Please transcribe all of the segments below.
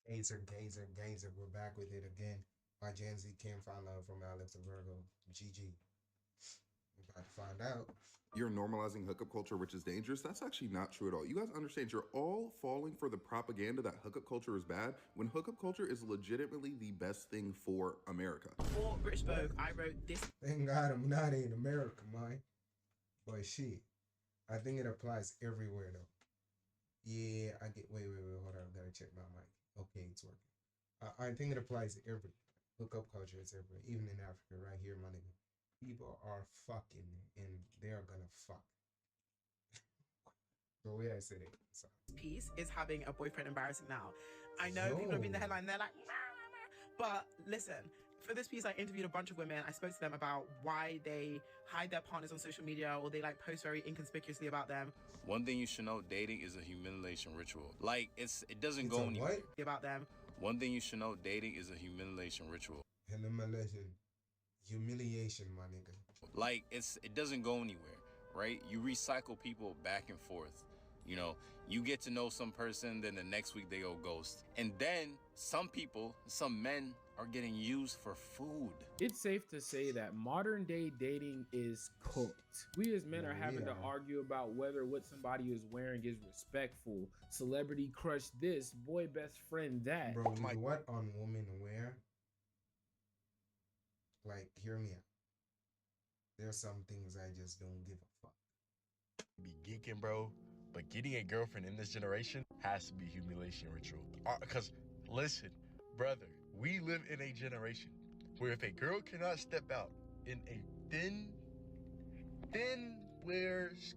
Gazer. We're back with it again. My Gen Z can't find love from Alex and Virgo. GG. We're about to find out. You're normalizing hookup culture, which is dangerous. That's actually not true at all. You guys understand you're all falling for the propaganda that hookup culture is bad when hookup culture is legitimately the best thing for America. For British Vogue, I wrote this. Thank God I'm not in America, man. But shit, I think it applies everywhere though. Yeah, I get. Wait. Hold on. I gotta check my mic. Okay, it's working. I think it applies everywhere. Hookup culture is everywhere, even in Africa, right here, my nigga. People are fucking, and they are gonna fuck. The way I said it. So. Piece is having a boyfriend embarrassing now. I know people have been the headline. They're like, but listen. For this piece, I interviewed a bunch of women. I spoke to them about why they hide their partners on social media or they like post very inconspicuously about them. One thing you should know, dating is a humiliation ritual. Like, it doesn't go anywhere. About them. One thing you should know, dating is a humiliation ritual. Humiliation, my nigga. Like, it doesn't go anywhere, right? You recycle people back and forth. You know, you get to know some person, then the next week they go ghost. And then some people, some men are getting used for food. It's safe to say that modern day dating is cooked. We as men are having to argue about whether what somebody is wearing is respectful. Celebrity crush this, boy best friend that. Bro, what on women wear? Like, hear me out. There's some things I just don't give a fuck. Be geeking, bro. But getting a girlfriend in this generation has to be humiliation ritual. Because, listen, brother, we live in a generation where if a girl cannot step out in a thin wears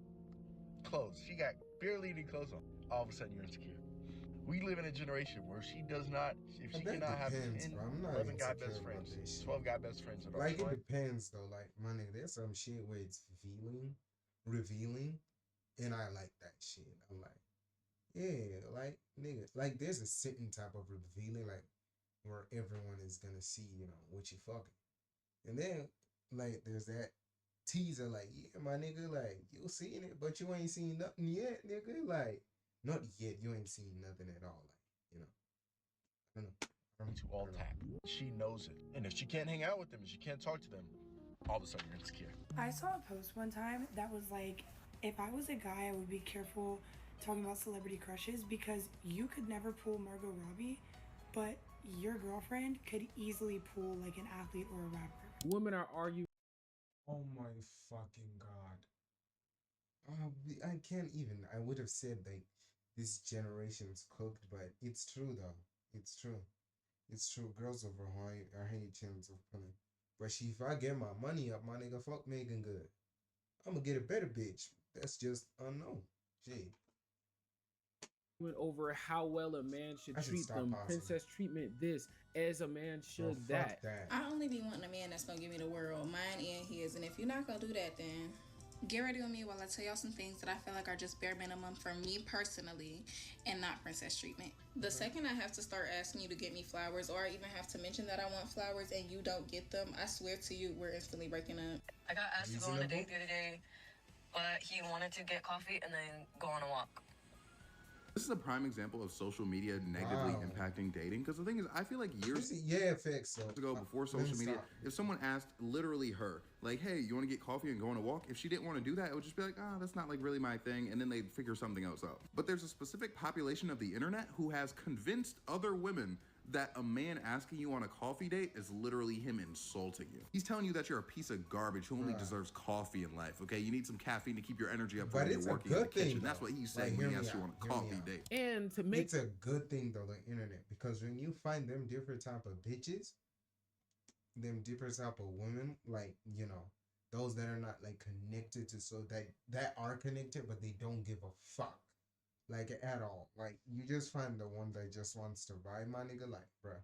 clothes, she got barely any clothes on, all of a sudden you're insecure. We live in a generation where she cannot have 10, 11 guy best friends, 12 guy best friends. Like, it depends, though. Like, my nigga, there's some shit where it's revealing, and I like that shit. I'm like, yeah, like, nigga, like, there's a certain type of revealing, like, where everyone is gonna see, you know, what you fucking. And then, like, there's that teaser, like, yeah, my nigga, like, you seen it, but you ain't seen nothing yet, nigga. Like, not yet, you ain't seen nothing at all. Like, you know. I don't know. To all tap. She knows it. And if she can't hang out with them, if she can't talk to them, all of a sudden you're insecure. I saw a post one time that was like, if I was a guy, I would be careful talking about celebrity crushes because you could never pull Margot Robbie, but your girlfriend could easily pull like an athlete or a rapper. Women are arguing. Oh my fucking God. I can't even. I would have said like this generation's cooked, but it's true though. It's true. It's true. Girls over are hate chance of pulling. But she, if I get my money up, my nigga, fuck Megan Good. I'm gonna get a better bitch. That's just unknown. Shit. Went over how well a man should treat them. Princess treatment this, as a man should that. I only be wanting a man that's gonna give me the world, mine and his. And if you're not gonna do that, then get ready with me while I tell y'all some things that I feel like are just bare minimum for me personally and not princess treatment. The second I have to start asking you to get me flowers, or I even have to mention that I want flowers and you don't get them, I swear to you, we're instantly breaking up. I got asked to go on a date the other day, but he wanted to get coffee and then go on a walk. This is a prime example of social media negatively impacting dating. Because the thing is, I feel like years ago, before social media, if someone asked literally her, like, hey, you want to get coffee and go on a walk? If she didn't want to do that, it would just be like, that's not like really my thing. And then they'd figure something else out. But there's a specific population of the internet who has convinced other women that a man asking you on a coffee date is literally him insulting you. He's telling you that you're a piece of garbage who only deserves coffee in life, okay? You need some caffeine to keep your energy up when you're working in the kitchen. That's what he's saying when he asks you on a coffee date. And to make it's a good thing though, the internet, because when you find them different type of bitches, them different type of women, like, you know, those that are not like connected to, so that are connected but they don't give a fuck. Like, at all. Like, you just find the one that just wants to buy, my nigga. Like, bruh,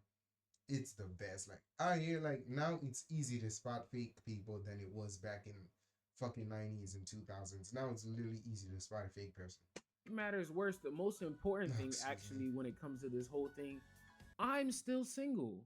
it's the best. Like, out here, like, now it's easy to spot fake people than it was back in fucking 90s and 2000s. Now it's literally easy to spot a fake person. Matters worse, the most important thing, actually, when it comes to this whole thing, I'm still single.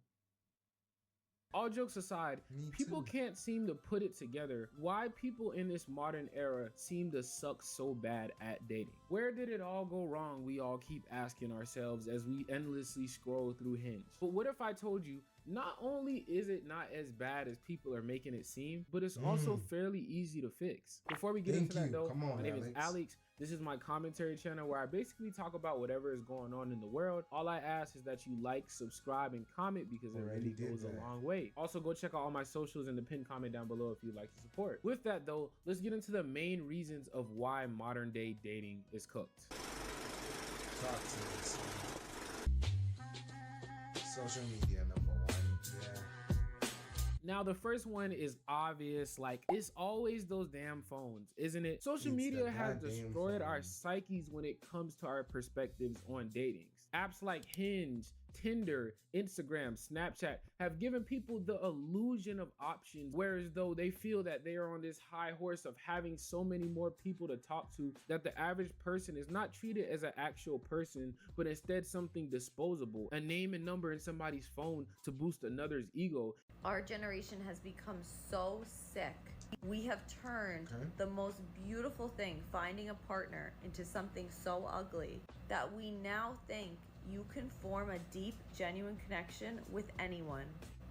All jokes aside, people can't seem to put it together why people in this modern era seem to suck so bad at dating. Where did it all go wrong? We all keep asking ourselves as we endlessly scroll through Hinge. But what if I told you, not only is it not as bad as people are making it seem, but it's also fairly easy to fix. Before we get into that though, my name is Alex. This is my commentary channel where I basically talk about whatever is going on in the world. All I ask is that you like, subscribe, and comment because it really goes a long way. Also, go check out all my socials in the pinned comment down below if you'd like to support. With that though, let's get into the main reasons of why modern day dating is cooked. Talk to us. Social media, number one. Yeah. Now, the first one is obvious, like it's always those damn phones, isn't it? Social media has destroyed our psyches when it comes to our perspectives on dating. Apps like Hinge, Tinder, Instagram, Snapchat have given people the illusion of options, whereas though they feel that they are on this high horse of having so many more people to talk to that the average person is not treated as an actual person, but instead something disposable, a name and number in somebody's phone to boost another's ego. Our generation has become so sick. We have turned the most beautiful thing, finding a partner, into something so ugly that we now think you can form a deep, genuine connection with anyone.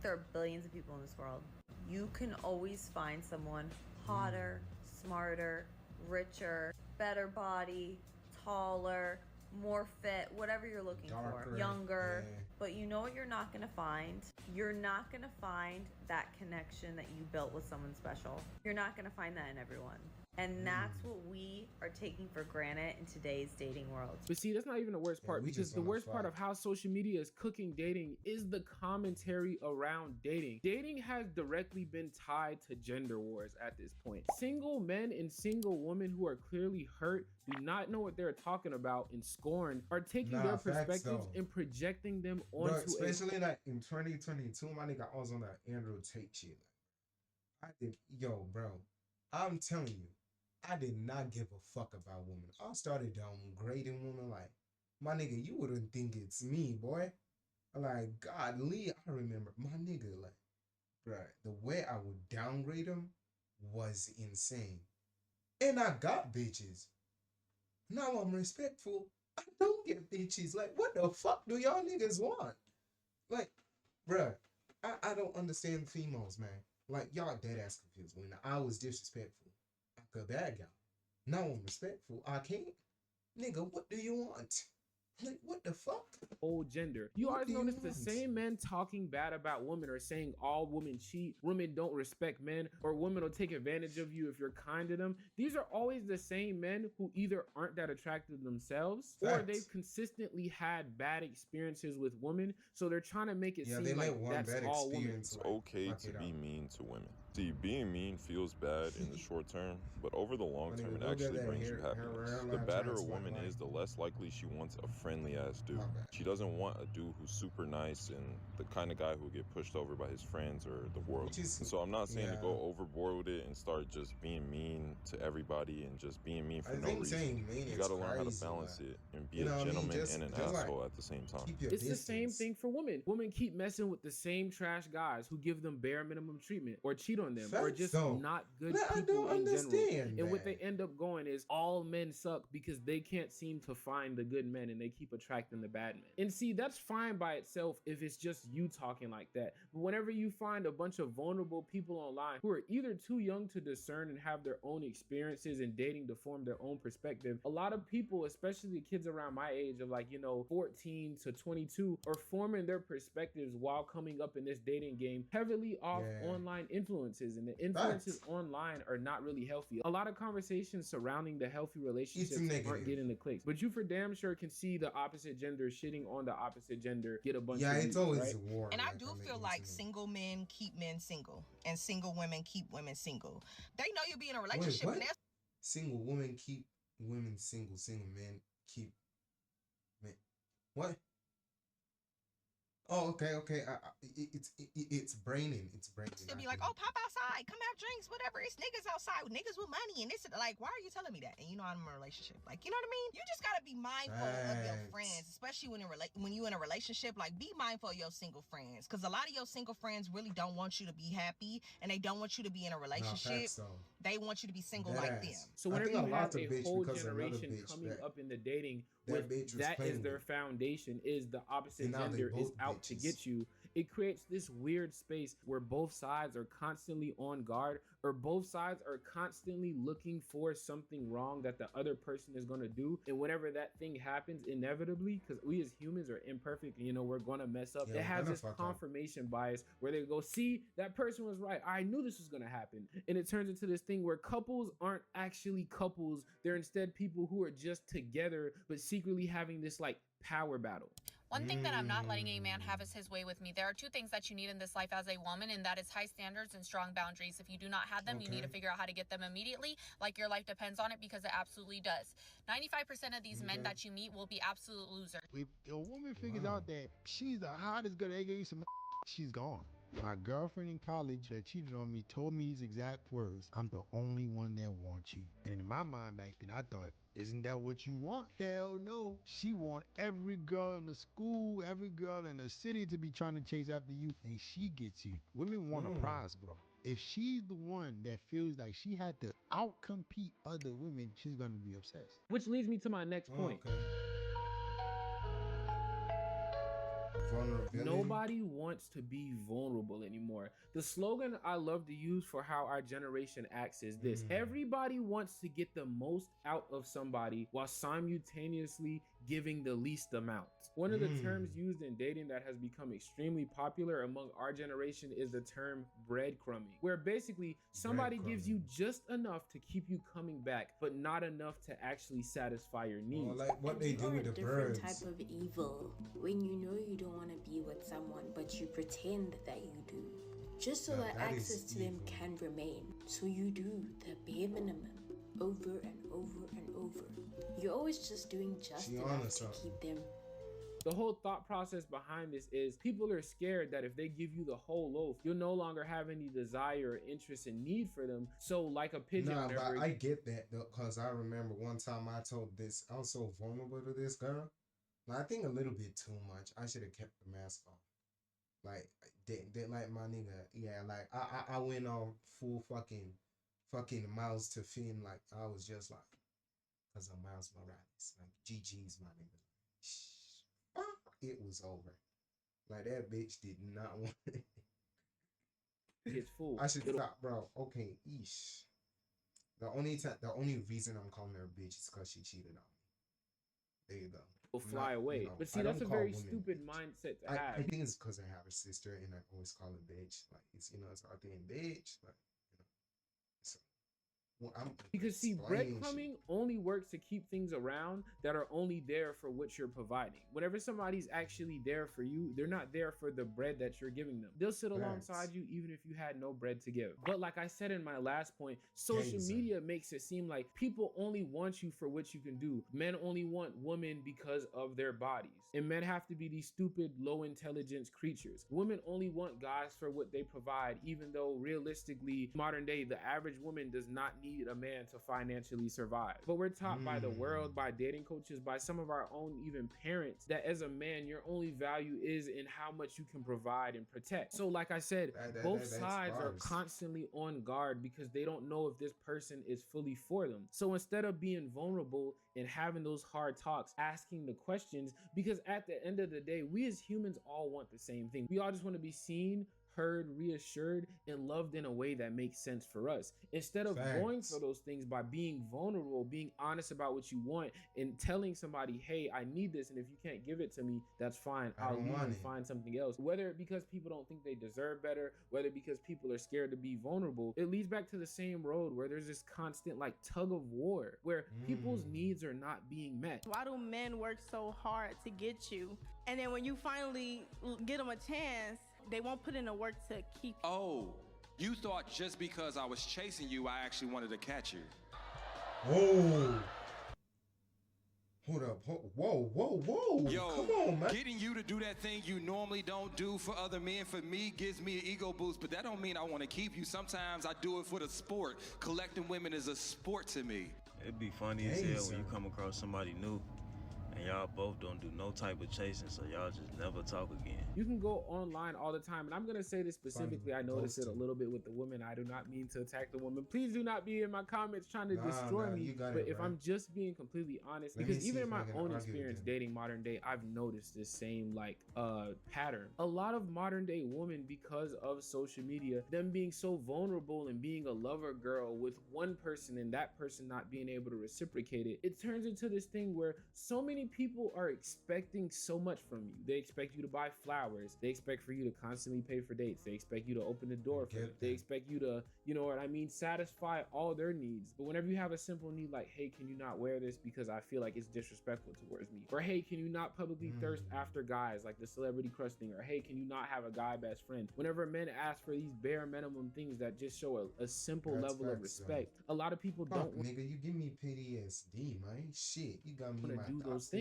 There are billions of people in this world. You can always find someone hotter, smarter, richer, better body, taller, more fit, whatever you're looking for, younger. But you know what you're not gonna find? You're not gonna find that connection that you built with someone special. You're not gonna find that in everyone. And that's what we are taking for granted in today's dating world. But see, that's not even the worst part, because the worst part of how social media is cooking dating is the commentary around dating. Dating has directly been tied to gender wars at this point. Single men and single women who are clearly hurt, do not know what they're talking about, and scorn are taking their perspectives and projecting them onto especially like in 2022, my nigga, I was on that Andrew Tate shit. I did, yo, bro, I'm telling you, I did not give a fuck about women. I started downgrading women. Like, my nigga, you wouldn't think it's me, boy. Like, godly, I remember, my nigga, like, bruh, the way I would downgrade them was insane. And I got bitches. Now I'm respectful. I don't get bitches. Like, what the fuck do y'all niggas want? Like, bruh, I don't understand females, man. Like, y'all dead ass confused. When I was disrespectful, a bad guy. Now I'm respectful. I can't. Nigga, what do you want? Like, what the fuck? Old gender. You always notice the same men talking bad about women or saying all women cheat, women don't respect men, or women will take advantage of you if you're kind to them. These are always the same men who either aren't that attractive themselves, or they've consistently had bad experiences with women, so they're trying to make it seem like that's all women. It's okay to be mean to women. See, being mean feels bad in the short term, but over the long term, it actually brings you happiness. The badder a woman is, the less likely she wants a friendly ass dude. She doesn't want a dude who's super nice and the kind of guy who'll get pushed over by his friends or the world. And so I'm not saying to go overboard with it and start just being mean to everybody and just being mean for no reason. You gotta learn how to balance it and be a gentleman and an asshole at the same time. It's the same thing for women. Women keep messing with the same trash guys who give them bare minimum treatment or cheat on them or just not good people in general. And what they end up going is all men suck because they can't seem to find the good men and they keep attracting the bad men. And see, that's fine by itself if it's just you talking like that. But whenever you find a bunch of vulnerable people online who are either too young to discern and have their own experiences in dating to form their own perspective, a lot of people, especially the kids around my age of 14 to 22, are forming their perspectives while coming up in this dating game heavily off online influences, and the influences online are not really healthy. A lot of conversations surrounding the healthy relationships aren't getting the clicks, but you for damn sure can see the opposite gender shitting on the opposite gender get a bunch of it's always a war. And I do feel like single men keep men single and single women keep women single. They know you'll be in a relationship. Wait, single women keep women single, single men keep men. What? Oh, okay. It's braining. It's braining. Still be like, oh, pop outside, come have drinks, whatever. It's niggas outside, niggas with money, and this like, why are you telling me that? And you know I'm in a relationship, like, you know what I mean? You just gotta be mindful of your friends, especially when you in a relationship. Like, be mindful of your single friends, because a lot of your single friends really don't want you to be happy, and they don't want you to be in a relationship. They want you to be single like them. So whenever you have a whole generation coming up in the dating with that is their foundation, is the opposite gender is out to get you, it creates this weird space where both sides are constantly on guard, or both sides are constantly looking for something wrong that the other person is going to do. And whenever that thing happens, inevitably, because we as humans are imperfect and we're going to mess up, it has this confirmation bias where they go, see, that person was right, I knew this was going to happen. And it turns into this thing where couples aren't actually couples, they're instead people who are just together but secretly having this like power battle. One thing that I'm not letting a man have is his way with me. There are two things that you need in this life as a woman, and that is high standards and strong boundaries. If you do not have them, you need to figure out how to get them immediately, like your life depends on it, because it absolutely does. 95% of these men that you meet will be absolute losers. If a woman figures out that she's the hottest girl, they give you some, she's gone. My girlfriend in college that cheated on me told me these exact words: I'm the only one that wants you. And in my mind back then, I thought, isn't that what you want? Hell no. She want every girl in the school, every girl in the city to be trying to chase after you, and she gets you. Women want a prize, bro. If she's the one that feels like she had to outcompete other women, she's gonna be obsessed. Which leads me to my next point. Nobody wants to be vulnerable anymore. The slogan I love to use for how our generation acts is this: everybody wants to get the most out of somebody while simultaneously giving the least amount. One of the terms used in dating that has become extremely popular among our generation is the term breadcrumbing, where basically somebody gives you just enough to keep you coming back, but not enough to actually satisfy your needs. Well, like what they do with the birds. Type of evil when you know you don't want to be with someone, but you pretend that you do, just so that access to them can remain. So you do the bare minimum over and over and over. You're always just doing just enough to keep them. The whole thought process behind this is people are scared that if they give you the whole loaf, you'll no longer have any desire or interest and need for them. So like a pigeon. Nah, but I get that though, because I remember one time I told this, I was so vulnerable to this girl. I think a little bit too much. I should have kept the mask on. Like, didn't like my nigga. Yeah, like I went on full fucking Miles to Finn. Like I was just like, cause I'm Miles Morales. Like GG's my nigga. It was over. Like that bitch did not want it. It's full. I should stop, bro. Okay, eesh. The only reason I'm calling her a bitch is cause she cheated on me. There you go. Will fly away. But see, that's a very stupid mindset to have. I think it's because I have a sister and I always call her bitch. Like it's it's our thing, bitch. Like so. Well, because see, breadcrumbing only works to keep things around that are only there for what you're providing. Whenever somebody's actually there for you, they're not there for the bread that you're giving them. They'll sit alongside you even if you had no bread to give. But like I said in my last point, social media makes it seem like people only want you for what you can do. Men only want women because of their bodies. And men have to be these stupid, low intelligence creatures. Women only want guys for what they provide, even though realistically, modern day, the average woman does not need a man to financially survive. But we're taught by the world, by dating coaches, by some of our own even parents, that as a man, your only value is in how much you can provide and protect. So like I said, both sides are constantly on guard because they don't know if this person is fully for them. So instead of being vulnerable and having those hard talks, asking the questions, because at the end of the day, we as humans all want the same thing. We all just want to be seen, heard, reassured, and loved in a way that makes sense for us. Instead of going for those things by being vulnerable, being honest about what you want, and telling somebody, hey, I need this, and if you can't give it to me, that's fine. I'll leave and find something else. Whether because people don't think they deserve better, whether because people are scared to be vulnerable, it leads back to the same road where there's this constant like tug of war, where people's needs are not being met. Why do men work so hard to get you? And then when you finally get them a chance, they won't put in the work to keep. Oh, you thought just because I was chasing you, I actually wanted to catch you. Oh. Hold up. Whoa. Yo, come on, man. Getting you to do that thing you normally don't do for other men, for me, gives me an ego boost, but that don't mean I want to keep you. Sometimes I do it for the sport. Collecting women is a sport to me. It'd be funny as hell when you come across somebody new and y'all both don't do no type of chasing, so y'all just never talk again. You can go online all the time, and I'm gonna say this specifically. I noticed it a little bit with the women. I do not mean to attack the woman. Please do not be in my comments trying to destroy me. But if I'm just being completely honest, because even in my own experience dating modern day, I've noticed this same pattern. A lot of modern day women, because of social media, them being so vulnerable and being a lover girl with one person and that person not being able to reciprocate it, it turns into this thing where so many people are expecting so much from you. They expect you to buy flowers. They expect for you to constantly pay for dates. They expect you to open the door for them. They expect you to, you know what I mean, satisfy all their needs. But whenever you have a simple need like, hey, can you not wear this because I feel like it's disrespectful towards me? Or hey, can you not publicly thirst after guys, like the celebrity crush thing? Or hey, can you not have a guy best friend? Whenever men ask for these bare minimum things that just show a simple level of respect, a lot of people don't want. Nigga, you give me PTSD, man. Shit, you got me to do those things.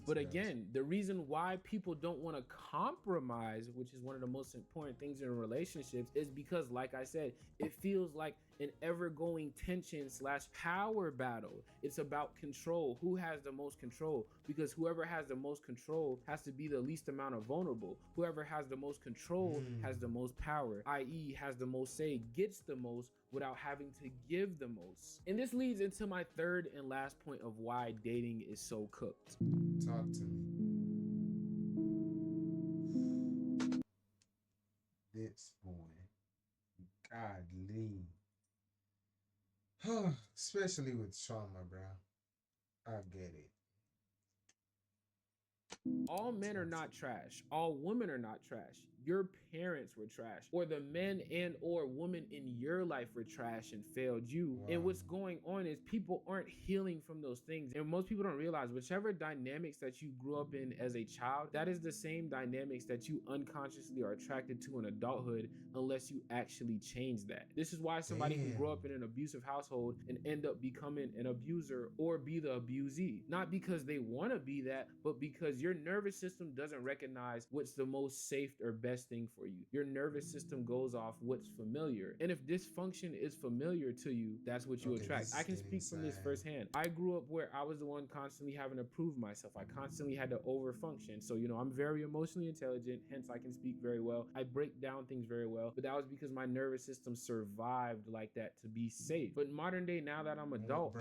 But again, the reason why people don't want to compromise, which is one of the most important things in relationships, is because, like I said, it feels like an ever-going tension / power battle. It's about control. Who has the most control? Because whoever has the most control has to be the least amount of vulnerable. Whoever has the most control has the most power, i.e. has the most say, gets the most without having to give the most. And this leads into my third and last point of why dating is so cooked. Talk to me. This boy, godly. Especially with trauma, bro. I get it. All men are not trash. All women are not trash. Your parents were trash, or the men and or women in your life were trash and failed you. And what's going on is people aren't healing from those things. And most people don't realize whichever dynamics that you grew up in as a child, that is the same dynamics that you unconsciously are attracted to in adulthood unless you actually change that. This is why somebody can grow up in an abusive household and end up becoming an abuser or be the abusee. Not because they want to be that, but because your nervous system doesn't recognize what's the most safe or best thing for you. Your nervous system goes off what's familiar. And if dysfunction is familiar to you, that's what you attract. I can speak from this firsthand. I grew up where I was the one constantly having to prove myself. I constantly had to overfunction. So, you know, I'm very emotionally intelligent, hence I can speak very well. I break down things very well, but that was because my nervous system survived like that to be safe. But modern day, now that I'm adult,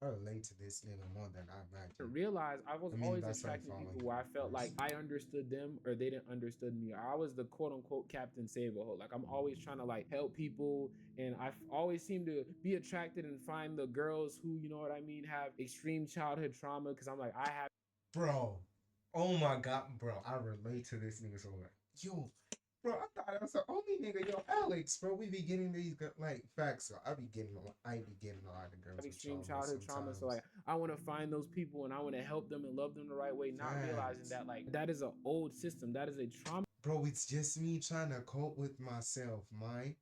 I relate to this nigga more than I imagine. Realize I was always attracted to people where I felt like I understood them or they didn't understand me. I was the quote unquote Captain Save-A-Hole. Like I'm always trying to like help people, and I always seem to be attracted and find the girls who, you know what I mean, have extreme childhood trauma, because I'm like, I have. Bro, oh my God, bro, I relate to this nigga so much. Yo, bro, I thought I was the only nigga. Yo, Alex, bro, we be getting these like facts. So I be getting a lot of girls with extreme childhood trauma. So like, I want to find those people and I want to help them and love them the right way. Not realizing that like that is an old system. That is a trauma. Bro, it's just me trying to cope with myself, my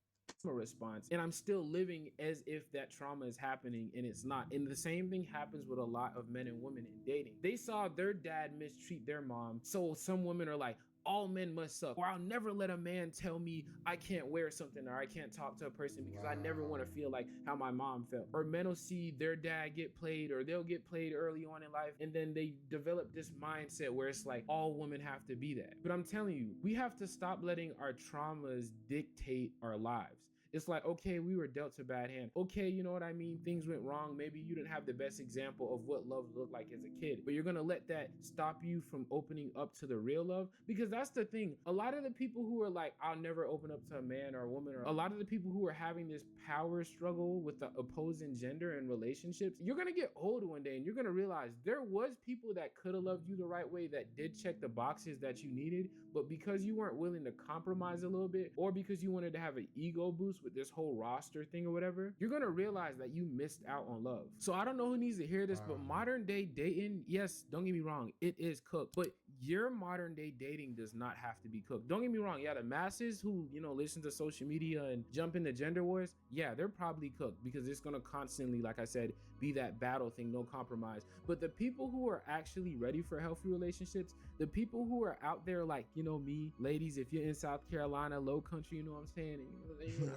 response, and I'm still living as if that trauma is happening, and it's not. And the same thing happens with a lot of men and women in dating. They saw their dad mistreat their mom, so some women are like, all men must suck, or I'll never let a man tell me I can't wear something, or I can't talk to a person because I never want to feel like how my mom felt. Or men will see their dad get played, or they'll get played early on in life, and then they develop this mindset where it's like all women have to be that. But I'm telling you, we have to stop letting our traumas dictate our lives. It's like, okay, we were dealt a bad hand. Okay, you know what I mean? Things went wrong. Maybe you didn't have the best example of what love looked like as a kid, but you're gonna let that stop you from opening up to the real love? Because that's the thing. A lot of the people who are like, I'll never open up to a man or a woman, or a lot of the people who are having this power struggle with the opposing gender in relationships, you're gonna get old one day and you're gonna realize there was people that could have loved you the right way, that did check the boxes that you needed, but because you weren't willing to compromise a little bit, or because you wanted to have an ego boost with this whole roster thing or whatever, you're gonna realize that you missed out on love. So I don't know who needs to hear this, but modern day dating, yes, don't get me wrong, it is cooked, but your modern day dating does not have to be cooked. Don't get me wrong. Yeah, the masses who, listen to social media and jump into gender wars, yeah, they're probably cooked because it's going to constantly, like I said, be that battle thing, no compromise. But the people who are actually ready for healthy relationships, the people who are out there like, me, ladies, if you're in South Carolina, low country, you know what I'm saying?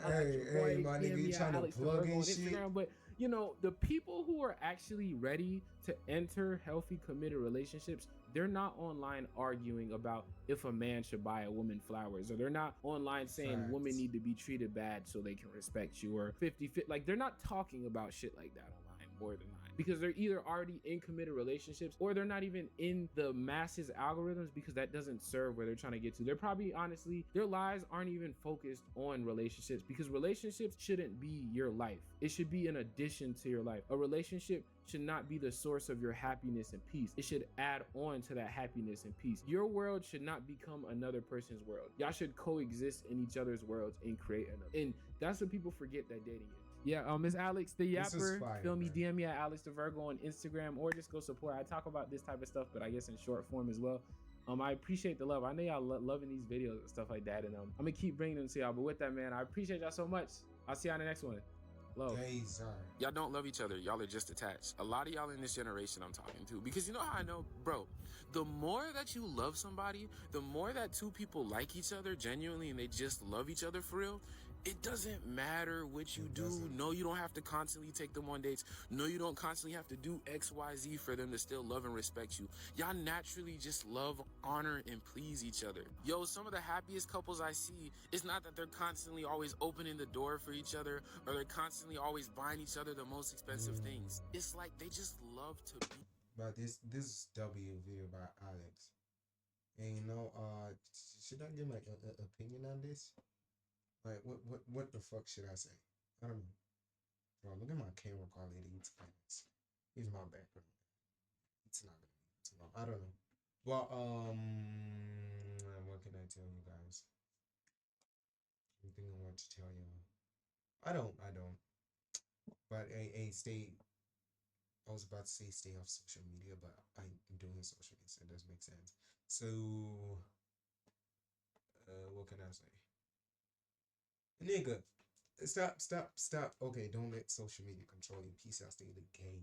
And, my nigga, you trying to plug in shit? But, the people who are actually ready to enter healthy, committed relationships, they're not online arguing about if a man should buy a woman flowers, or they're not online saying women need to be treated bad so they can respect you, or 50-50. Like, they're not talking about shit like that online more than not, because they're either already in committed relationships or they're not even in the masses algorithms, because that doesn't serve where they're trying to get to. They're probably, honestly, their lives aren't even focused on relationships, because relationships shouldn't be your life. It should be an addition to your life. A relationship should not be the source of your happiness and peace. It should add on to that happiness and peace. Your world should not become another person's world. Y'all should coexist in each other's worlds and create another. And that's what people forget that dating is. Yeah, Miss Alex the Yapper, feel me, DM me at Alex the Virgo on Instagram, or just go support. I talk about this type of stuff, but I guess in short form as well. I appreciate the love. I know y'all loving these videos and stuff like that, and I'm gonna keep bringing them to y'all. But with that, man, I appreciate y'all so much. I'll see y'all in the next one. Love. Y'all don't love each other. Y'all are just attached. A lot of y'all in this generation I'm talking to, because you know how I know, bro, the more that you love somebody, the more that two people like each other genuinely and they just love each other for real, it doesn't matter what you do. No, you don't have to constantly take them on dates. No, you don't constantly have to do X, Y, Z for them to still love and respect you. Y'all naturally just love, honor, and please each other. Yo, some of the happiest couples I see, it's not that they're constantly always opening the door for each other, or they're constantly always buying each other the most expensive things. It's like they just love to be. But this W video by Alex. And should I give my opinion on this? Like, what the fuck should I say? I don't know. Bro, look at my camera quality. Here's my background. It's not gonna be too long. I don't know. Well, what can I tell you guys? Anything I want to tell you? I don't. But stay. I was about to say stay off social media, but I'm doing social media, so it does make sense. So, what can I say? Nigga, stop. Okay, don't let social media control you. Peace out, stay in the game.